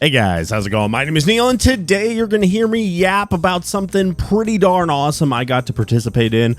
Hey guys, how's it going? My name is Neil, and today you're going to hear me yap about something pretty darn awesome I got to participate in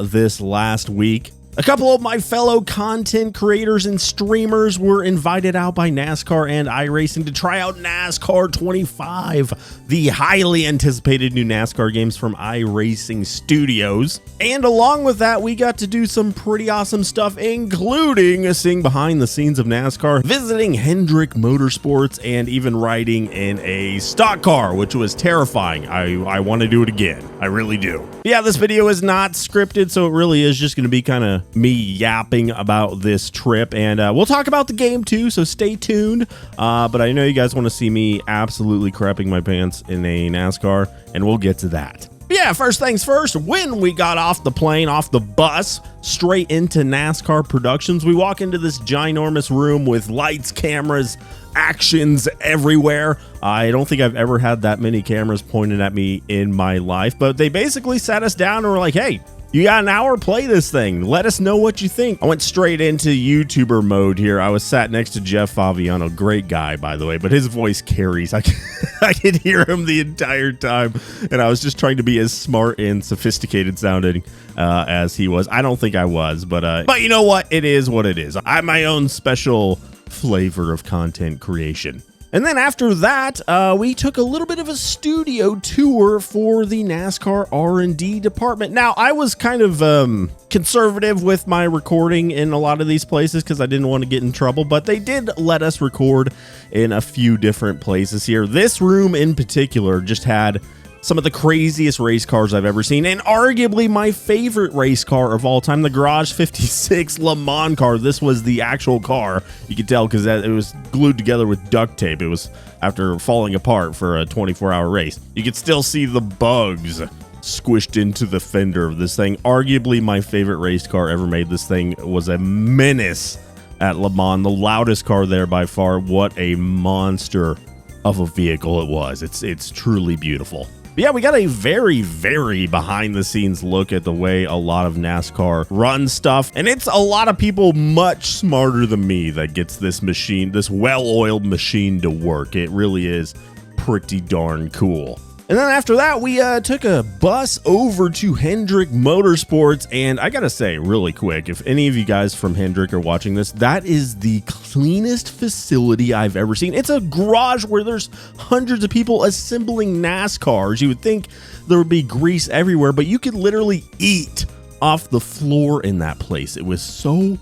this last week. A couple of my fellow content creators and streamers were invited out by NASCAR and iRacing to try out NASCAR 25, the highly anticipated new NASCAR games from iRacing Studios. And along with that, we got to do some pretty awesome stuff, including seeing behind the scenes of NASCAR, visiting Hendrick Motorsports, and even riding in a stock car, which was terrifying. I want to do it again. I really do. Yeah, this video is not scripted, so it really is just going to be kind of me yapping about this trip, and we'll talk about the game too, so stay tuned. But I know you guys want to see me absolutely crapping my pants in a NASCAR, and we'll get to that. Yeah, first things first, when we got off the plane, off the bus, straight into NASCAR Productions, we walk into this ginormous room with lights, cameras, actions everywhere. I don't think I've ever had that many cameras pointed at me in my life, but they basically sat us down and were like, hey, you got an hour, play this thing. Let us know what you think. I went straight into YouTuber mode here. I was sat next to Jeff Favignano, great guy, by the way, but his voice carries. I could hear him the entire time, and I was just trying to be as smart and sophisticated sounding as he was. I don't think I was, but you know what? It is what it is. I have my own special flavor of content creation. And then after that, we took a little bit of a studio tour for the NASCAR R&D department. Now, I was kind of conservative with my recording in a lot of these places because I didn't want to get in trouble, but they did let us record in a few different places here. This room in particular just had some of the craziest race cars I've ever seen, and arguably my favorite race car of all time, the Garage 56 Le Mans car. This was the actual car. You could tell because it was glued together with duct tape. It was after falling apart for a 24-hour race. You could still see the bugs squished into the fender of this thing. Arguably my favorite race car ever made. This thing was a menace at Le Mans, the loudest car there by far. What a monster of a vehicle it was. It's truly beautiful. But yeah, we got a very, very behind-the-scenes look at the way a lot of NASCAR runs stuff, and it's a lot of people much smarter than me that gets this machine, this well-oiled machine to work. It really is pretty darn cool. And then after that, we took a bus over to Hendrick Motorsports, and I gotta say, really quick, if any of you guys from Hendrick are watching this, that is the cleanest facility I've ever seen. It's a garage where there's hundreds of people assembling NASCARs. You would think there would be grease everywhere, but you could literally eat off the floor in that place. It was so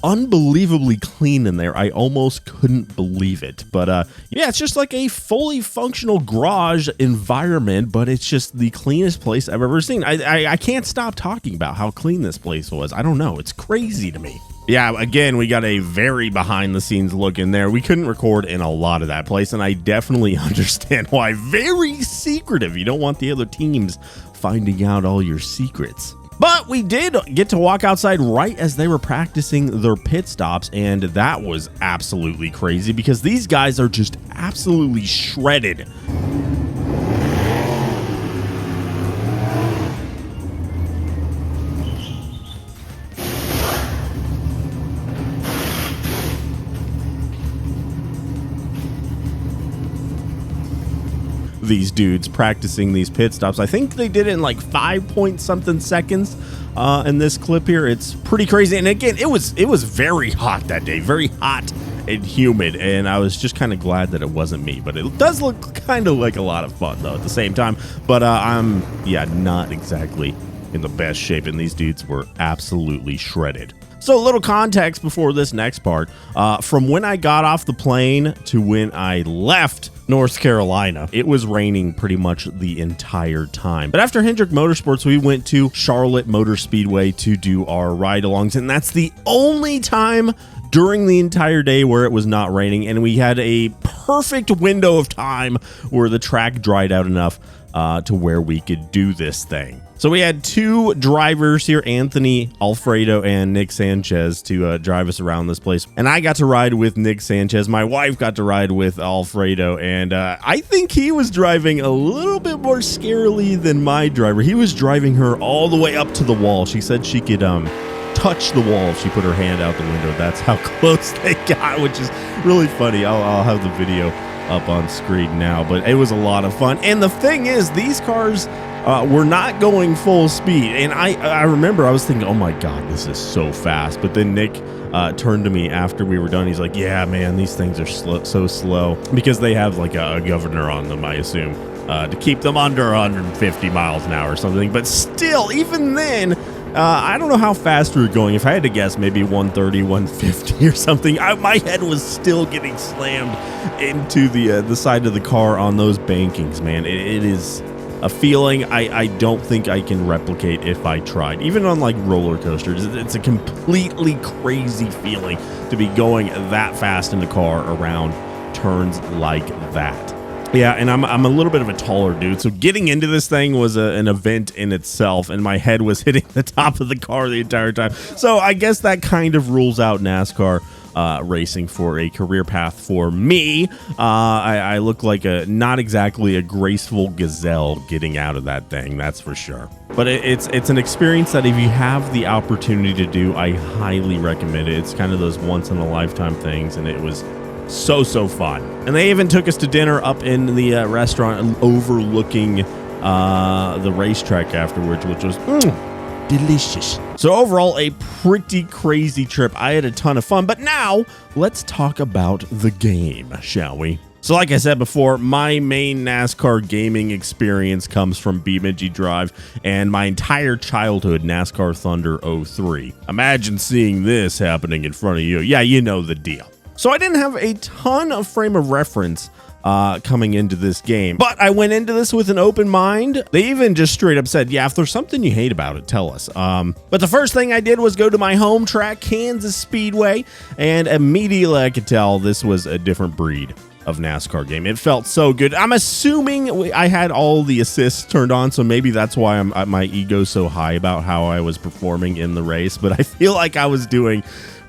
unbelievably clean in there. I almost couldn't believe it. But yeah, it's just like a fully functional garage environment, but it's just the cleanest place I've ever seen. I can't stop talking about how clean this place was. I don't know. It's crazy to me. Yeah, again, we got a very behind-the-scenes look in there. We couldn't record in a lot of that place, and I definitely understand why. Very secretive. You don't want the other teams finding out all your secrets. But we did get to walk outside right as they were practicing their pit stops, and that was absolutely crazy because these guys are just absolutely shredded. These dudes practicing these pit stops. I think they did it in like 5-point-something seconds in this clip here. It's pretty crazy. And again, it was very hot that day, very hot and humid, and I was just kind of glad that it wasn't me. But it does look kind of like a lot of fun though at the same time. But I'm not exactly in the best shape, and these dudes were absolutely shredded. So a little context before this next part. From when I got off the plane to when I left North Carolina, it was raining pretty much the entire time. But after Hendrick Motorsports, we went to Charlotte Motor Speedway to do our ride-alongs, and that's the only time during the entire day where it was not raining, and we had a perfect window of time where the track dried out enough to where we could do this thing. So we had two drivers here, Anthony Alfredo and Nick Sanchez, to drive us around this place. And I got to ride with Nick Sanchez. My wife got to ride with Alfredo. And I think he was driving a little bit more scarily than my driver. He was driving her all the way up to the wall. She said she could touch the wall if she put her hand out the window. That's how close they got, which is really funny. I'll have the video up on screen now, but it was a lot of fun. And the thing is, these cars were not going full speed, and I remember I was thinking, oh my god, this is so fast. But then Nick turned to me after we were done. He's like, yeah man, these things are so slow, because they have like a governor on them, I assume, to keep them under 150 miles an hour or something. But still, even then, I don't know how fast we were going. If I had to guess, maybe 130, 150 or something. My head was still getting slammed into the side of the car on those bankings, man. It is a feeling I don't think I can replicate if I tried. Even on like roller coasters, it's a completely crazy feeling to be going that fast in the car around turns like that. Yeah, and I'm a little bit of a taller dude, so getting into this thing was an event in itself, and my head was hitting the top of the car the entire time. So I guess that kind of rules out NASCAR racing for a career path for me. I look like not exactly a graceful gazelle getting out of that thing, that's for sure. But it's an experience that if you have the opportunity to do, I highly recommend it. It's kind of those once in a lifetime things, and it was so fun. And they even took us to dinner up in the restaurant overlooking the racetrack afterwards, which was delicious. So overall, a pretty crazy trip. I had a ton of fun. But now let's talk about the game, shall we? So like I said before, my main NASCAR gaming experience comes from beamng.drive and my entire childhood NASCAR Thunder 03. Imagine seeing this happening in front of you. Yeah, you know the deal. So I didn't have a ton of frame of reference coming into this game, but I went into this with an open mind. They even just straight up said, yeah, if there's something you hate about it, tell us. But the first thing I did was go to my home track, Kansas Speedway, and immediately I could tell this was a different breed of NASCAR game. It felt so good. I'm assuming I had all the assists turned on, so maybe that's why my ego's so high about how I was performing in the race, but I feel like I was doing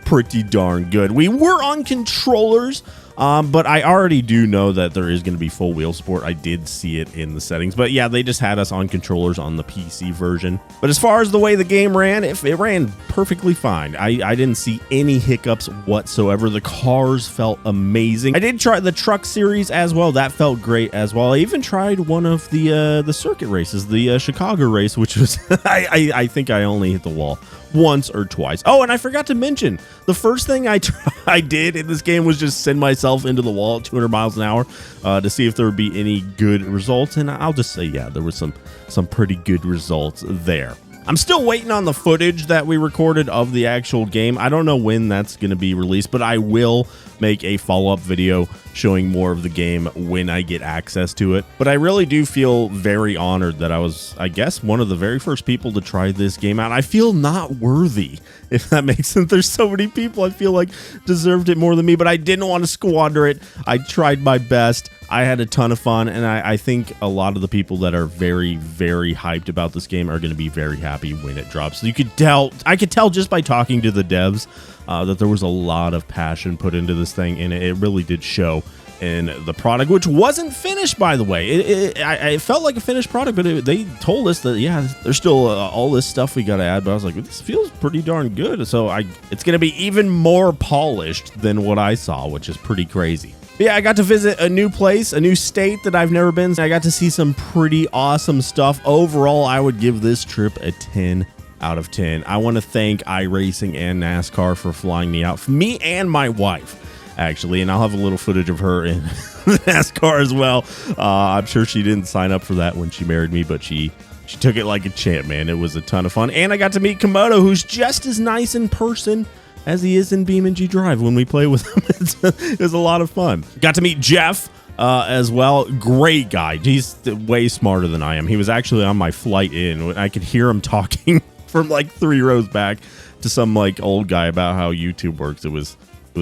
pretty darn good. We were on controllers, but I already do know that there is going to be full wheel support. I did see it in the settings, but yeah, they just had us on controllers on the PC version. But as far as the way the game ran, it ran perfectly fine. I didn't see any hiccups whatsoever. The cars felt amazing. I did try the truck series as well. That felt great as well. I even tried one of the circuit races, the Chicago race, which was I think I only hit the wall once or twice. Oh, and I forgot to mention, the first thing I did in this game was just send myself into the wall at 200 miles an hour to see if there would be any good results, and I'll just say, yeah, there was some pretty good results there. I'm still waiting on the footage that we recorded of the actual game. I don't know when that's going to be released, but I will make a follow-up video showing more of the game when I get access to it. But I really do feel very honored that I was, I guess, one of the very first people to try this game out. I feel not worthy, if that makes sense. There's so many people I feel like deserved it more than me, but I didn't want to squander it. I tried my best. I had a ton of fun, and I think a lot of the people that are very hyped about this game are going to be very happy when it drops. So I could tell just by talking to the devs that there was a lot of passion put into this thing, and it really did show in the product, which wasn't finished, by the way. It felt like a finished product, but they told us that, yeah, there's still all this stuff we got to add, but I was like, this feels pretty darn good. So it's going to be even more polished than what I saw, which is pretty crazy. Yeah, I got to visit a new place, a new state that I've never been. I got to see some pretty awesome stuff. Overall, I would give this trip a 10 out of 10. I want to thank iRacing and NASCAR for flying me out. For me and my wife, actually, and I'll have a little footage of her in NASCAR as well. I'm sure she didn't sign up for that when she married me, but she took it like a champ, man. It was a ton of fun. And I got to meet Camodo, who's just as nice in person as he is in beamng.drive when we play with him. It was a lot of fun. Got to meet Jeff as well. Great guy. He's way smarter than I am. He was actually on my flight in. I could hear him talking from like 3 rows back to some like old guy about how YouTube works. It was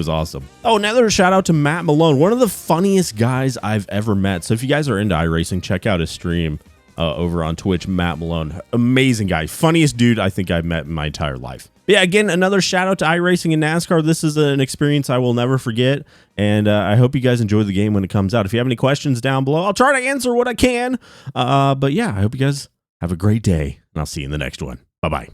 awesome. Oh, another shout out to Matt Malone, one of the funniest guys I've ever met. So if you guys are into iRacing, check out his stream over on Twitch. Matt Malone, amazing guy, funniest dude I think I've met in my entire life. Yeah, again, another shout out to iRacing and NASCAR. This is an experience I will never forget, and I hope you guys enjoy the game when it comes out. If you have any questions down below, I'll try to answer what I can. But yeah, I hope you guys have a great day, and I'll see you in the next one. Bye-bye.